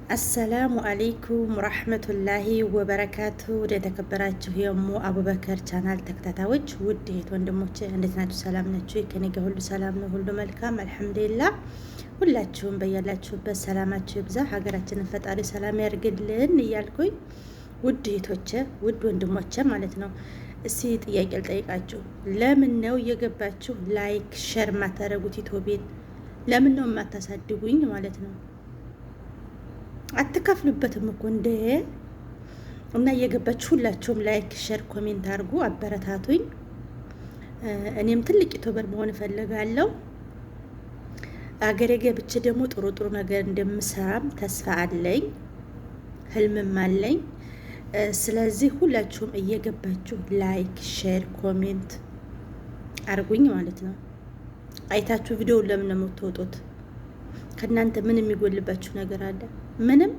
አሰላሙ አለይኩም ረህመቱላሂ ወበረካቱ። ወደ ተከበራችሁ የሙ አቡበከር ቻናል ተከታታዮች ውድ እህት ወንድሞቼ እንዴት ናችሁ? ሰላም ናችሁ? ከኔ ጋር ሁሉ ሰላም ነው፣ ሁሉ መልካም አልሐምዱሊላህ። ሁላችሁም በያላችሁበት ሰላማችሁ ይብዛ፣ ሀገራችንን ፈጣሪ ሰላም ያርግልን እያልኩኝ ውድ እህቶቼ ውድ ወንድሞቼ ማለት ነው እስኪ ጥያቄ ልጠይቃችሁ። ለምን ነው እየገባችሁ ላይክ ሸር ማታረጉት? ኢትዮቤን ለምን ነው የማታሳድጉኝ ማለት ነው? አትከፍሉበትም እኮ እንደ እና እየገባችሁ ሁላችሁም ላይክ ሸር ኮሜንት አድርጉ፣ አበረታቱኝ። እኔም ትልቅ ዩቲዩበር መሆን እፈልጋለሁ። አገሬ ገብቼ ደግሞ ጥሩ ጥሩ ነገር እንደምሰራም ተስፋ አለኝ፣ ህልምም አለኝ። ስለዚህ ሁላችሁም እየገባችሁ ላይክ ሼር ኮሜንት አርጉኝ ማለት ነው። አይታችሁ ቪዲዮውን ለምን ነው የምትወጡት? ከእናንተ ምን የሚጎልባችሁ ነገር አለ? ምንም።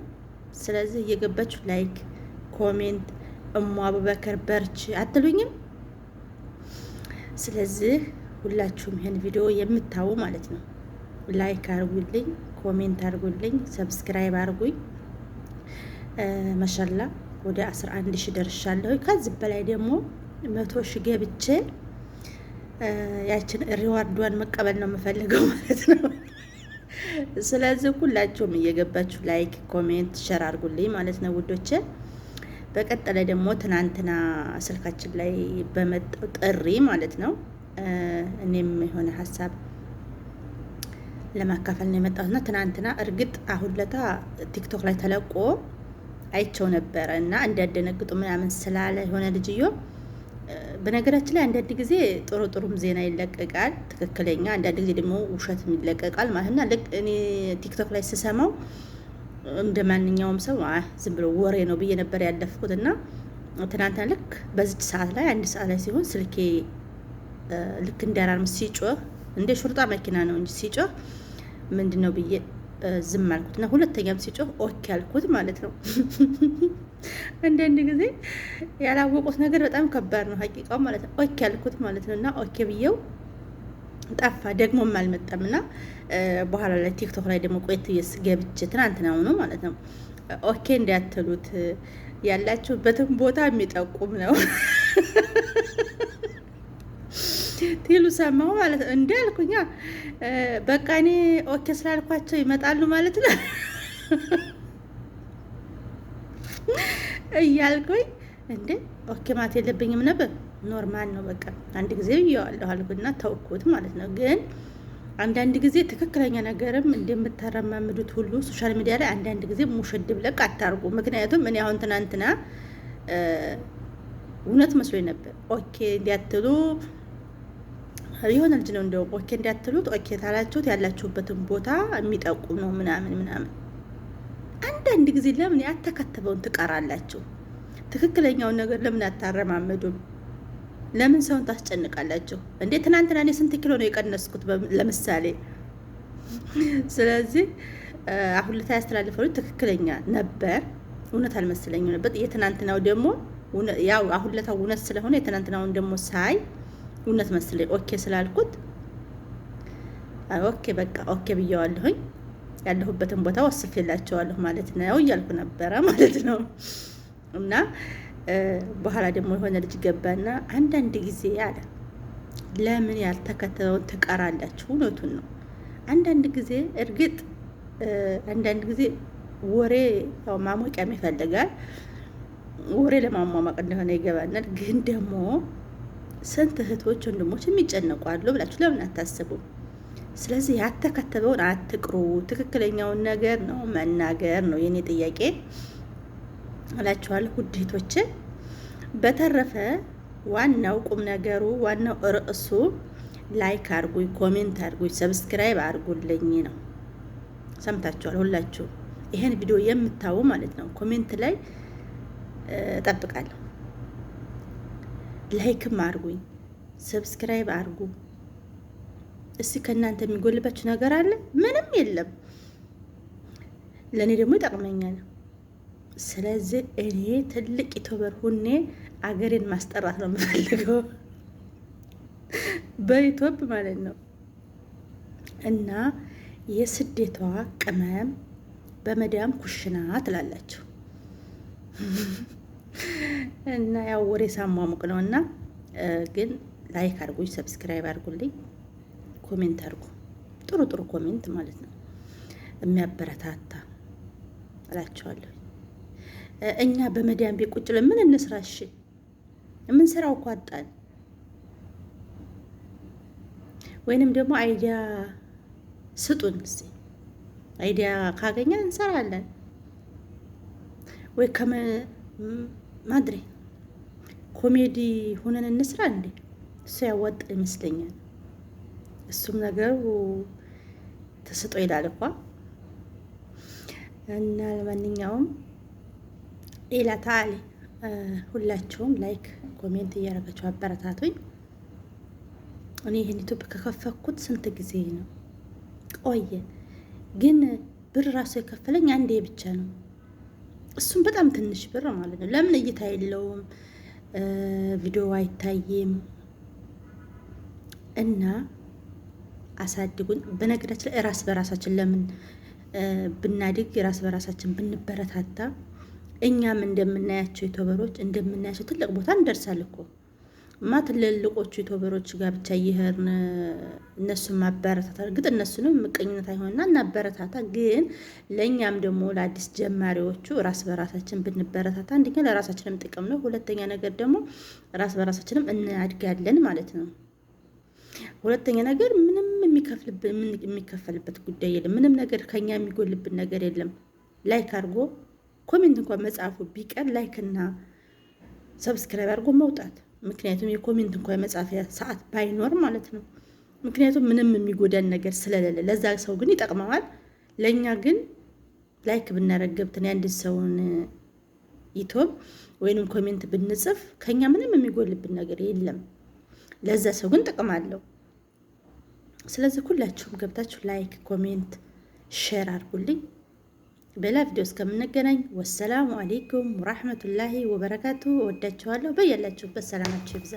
ስለዚህ እየገባችሁ ላይክ ኮሜንት እሙ አቡበከር በርች አትሉኝም? ስለዚህ ሁላችሁም ይሄን ቪዲዮ የምታዩ ማለት ነው ላይክ አርጉልኝ፣ ኮሜንት አርጉልኝ፣ ሰብስክራይብ አርጉኝ። ማሻላ ወደ 11 ሺህ ደርሻለሁ። ከዚህ በላይ ደግሞ 100 ሺህ ገብቼ ያችን ሪዋርዷን መቀበል ነው የምፈልገው ማለት ነው። ስለዚህ ሁላችሁም እየገባችሁ ላይክ ኮሜንት ሸር አድርጉልኝ ማለት ነው ውዶቼ። በቀጠለ ደግሞ ትናንትና ስልካችን ላይ በመጣው ጥሪ ማለት ነው እኔም የሆነ ሀሳብ ለማካፈል ነው የመጣሁትና ትናንትና እርግጥ አሁን ለታ ቲክቶክ ላይ ተለቆ አይቸው ነበረ እና እንዳደነግጡ ምናምን ስላለ የሆነ ልጅዮ በነገራችን ላይ አንዳንድ ጊዜ ጥሩ ጥሩም ዜና ይለቀቃል ትክክለኛ፣ አንዳንድ ጊዜ ደግሞ ውሸትም ይለቀቃል ማለት ነው። ልክ እኔ ቲክቶክ ላይ ስሰማው እንደ ማንኛውም ሰው ዝም ብሎ ወሬ ነው ብዬ ነበር ያለፍኩት እና ትናንትና ልክ በዚች ሰዓት ላይ 1 ሰዓት ላይ ሲሆን ስልኬ ልክ እንደ አላርም ሲጮህ እንደ ሹርጣ መኪና ነው እንጂ ሲጮህ ምንድነው ብዬ ዝም አልኩት እና ሁለተኛም ሲጮህ ኦኬ አልኩት ማለት ነው። አንዳንድ ጊዜ ያላወቁት ነገር በጣም ከባድ ነው ሀቂቃው ማለት ነው። ኦኬ አልኩት ማለት ነው እና ኦኬ ብዬው ጠፋ፣ ደግሞም አልመጣም እና በኋላ ላይ ቲክቶክ ላይ ደግሞ ቆይት ገብቼ ትናንትና ሆኖ ማለት ነው ኦኬ እንዳትሉት ያላችሁበትን ቦታ የሚጠቁም ነው ቲሉ ሰማሁ ማለት ነው። እንዳልኩኛ በቃ እኔ ኦኬ ስላልኳቸው ይመጣሉ ማለት ነው እያልኩኝ እንዴ ኦኬ ማለት የለብኝም ነበር። ኖርማል ነው በቃ አንድ ጊዜ ብዬዋለሁ አልኩና ተውኩት ማለት ነው። ግን አንዳንድ ጊዜ ትክክለኛ ነገርም እንደምታረማምዱት ሁሉ ሶሻል ሚዲያ ላይ አንዳንድ ጊዜ ሙሽድ ብለቅ አታርጉ። ምክንያቱም እኔ አሁን ትናንትና እውነት መስሎኝ ነበር። ኦኬ እንዲያትሉ የሆነ ልጅ ነው እንደውም ኦኬ እንዲያትሉት ኦኬ ታላችሁት ያላችሁበትን ቦታ የሚጠቁም ነው ምናምን ምናምን። አንዳንድ ጊዜ ለምን ያተከተበውን ትቀራላችሁ? ትክክለኛውን ነገር ለምን አታረማመዱም? ለምን ሰውን ታስጨንቃላችሁ እንዴ? ትናንትና እኔ ስንት ኪሎ ነው የቀነስኩት ለምሳሌ። ስለዚህ አሁን ለታ ያስተላልፈው ትክክለኛ ነበር፣ እውነት አልመሰለኝም ነበር። የትናንትናው ደግሞ ያው አሁን ለታ እውነት ስለሆነ የትናንትናውን ደግሞ ሳይ እውነት መስለኝ ኦኬ ስላልኩት ኦኬ በቃ ኦኬ ብየዋለሁኝ። ያለሁበትን ቦታ ወስፌላቸዋለሁ ማለት ነው እያልኩ ነበረ ማለት ነው። እና በኋላ ደግሞ የሆነ ልጅ ገባና አንዳንድ ጊዜ አለ ለምን ያልተከተለውን ትቀራላችሁ? እውነቱን ነው። አንዳንድ ጊዜ እርግጥ አንዳንድ ጊዜ ወሬ ያው ማሞቂያም ይፈልጋል። ወሬ ለማሟሟቅ እንደሆነ ይገባናል። ግን ደግሞ ስንት እህቶች ወንድሞች የሚጨነቁ አሉ ብላችሁ ለምን አታስቡም? ስለዚህ ያተከተበውን አትቅሩ። ትክክለኛውን ነገር ነው መናገር ነው የኔ ጥያቄ እላችኋለሁ ውድ እህቶቼ። በተረፈ ዋናው ቁም ነገሩ ዋናው ርዕሱ ላይክ አርጉኝ፣ ኮሜንት አርጉኝ፣ ሰብስክራይብ አርጉልኝ ነው። ሰምታችኋል ሁላችሁ ይሄን ቪዲዮ የምታዩ ማለት ነው። ኮሜንት ላይ እጠብቃለሁ። ላይክም አርጉኝ፣ ሰብስክራይብ አርጉ። እስቲ ከእናንተ የሚጎልባችሁ ነገር አለ? ምንም የለም። ለእኔ ደግሞ ይጠቅመኛል። ስለዚህ እኔ ትልቅ ዩቲዩበር ሁኔ አገሬን ማስጠራት ነው የምፈልገው በዩቲዩብ ማለት ነው። እና የስደቷ ቅመም በመዳም ኩሽና ትላላችሁ እና ያው ወሬ ሳሟሙቅ ነው እና ግን ላይክ አድርጉኝ፣ ሰብስክራይብ አድርጉልኝ፣ ኮሜንት አድርጉ። ጥሩ ጥሩ ኮሜንት ማለት ነው የሚያበረታታ እላችኋለሁ። እኛ በመዳም ቤት ቁጭ ብለን ምን እንስራ? እሺ የምንሰራው እኮ አጣን። ወይንም ደግሞ አይዲያ ስጡን እስቲ። አይዲያ ካገኘን እንሰራለን። ወይ ማድሬ ኮሜዲ ሆነን እንስራ እንዴ? እሱ ያዋጣ ይመስለኛል። እሱም ነገሩ ተስጦ ይላል እኮ እና ለማንኛውም ሌላ ታሊ ሁላችሁም ላይክ ኮሜንት እያደረጋችሁ አበረታቱኝ። እኔ ይህን ዩቱብ ከከፈኩት ስንት ጊዜ ነው ቆየ፣ ግን ብር ራሱ የከፈለኝ አንዴ ብቻ ነው። እሱም በጣም ትንሽ ብር ማለት ነው። ለምን እይታ የለውም፣ ቪዲዮ አይታይም። እና አሳድጉኝ። በነገራችን ላይ ራስ በራሳችን ለምን ብናድግ ራስ በራሳችን ብንበረታታ እኛም እንደምናያቸው ዩቱበሮች እንደምናያቸው ትልቅ ቦታ እንደርሳል እኮ ትልልቆቹ ዩቱበሮች ጋር ብቻ እየሄድን እነሱን ማበረታታ። እርግጥ እነሱንም ምቀኝነት አይሆንና እናበረታታ፣ ግን ለእኛም ደግሞ ለአዲስ ጀማሪዎቹ ራስ በራሳችን ብንበረታታ አንደኛ ለራሳችንም ጥቅም ነው፣ ሁለተኛ ነገር ደግሞ ራስ በራሳችንም እናድጋለን ማለት ነው። ሁለተኛ ነገር ምንም የሚከፈልበት ጉዳይ የለም። ምንም ነገር ከኛ የሚጎልብን ነገር የለም። ላይክ አድርጎ ኮሜንት እንኳን መጻፉ ቢቀር ላይክ እና ሰብስክራይብ አድርጎ መውጣት። ምክንያቱም የኮሜንት እንኳን የመጻፊያ ሰዓት ባይኖር ማለት ነው። ምክንያቱም ምንም የሚጎዳን ነገር ስለሌለ፣ ለዛ ሰው ግን ይጠቅመዋል። ለእኛ ግን ላይክ ብናረግ ገብተን የአንድ ሰውን ዩቱብ ወይንም ኮሜንት ብንጽፍ ከኛ ምንም የሚጎልብን ነገር የለም። ለዛ ሰው ግን ጥቅም አለው። ስለዚህ ሁላችሁም ገብታችሁ ላይክ፣ ኮሜንት፣ ሼር አድርጉልኝ። በሌላ ቪዲዮ እስከምንገናኝ ወሰላሙ አሌይኩም ወራህመቱላሂ ወበረካቱ። ወዳችኋለሁ። በያላችሁበት ሰላማችሁ ይብዛ።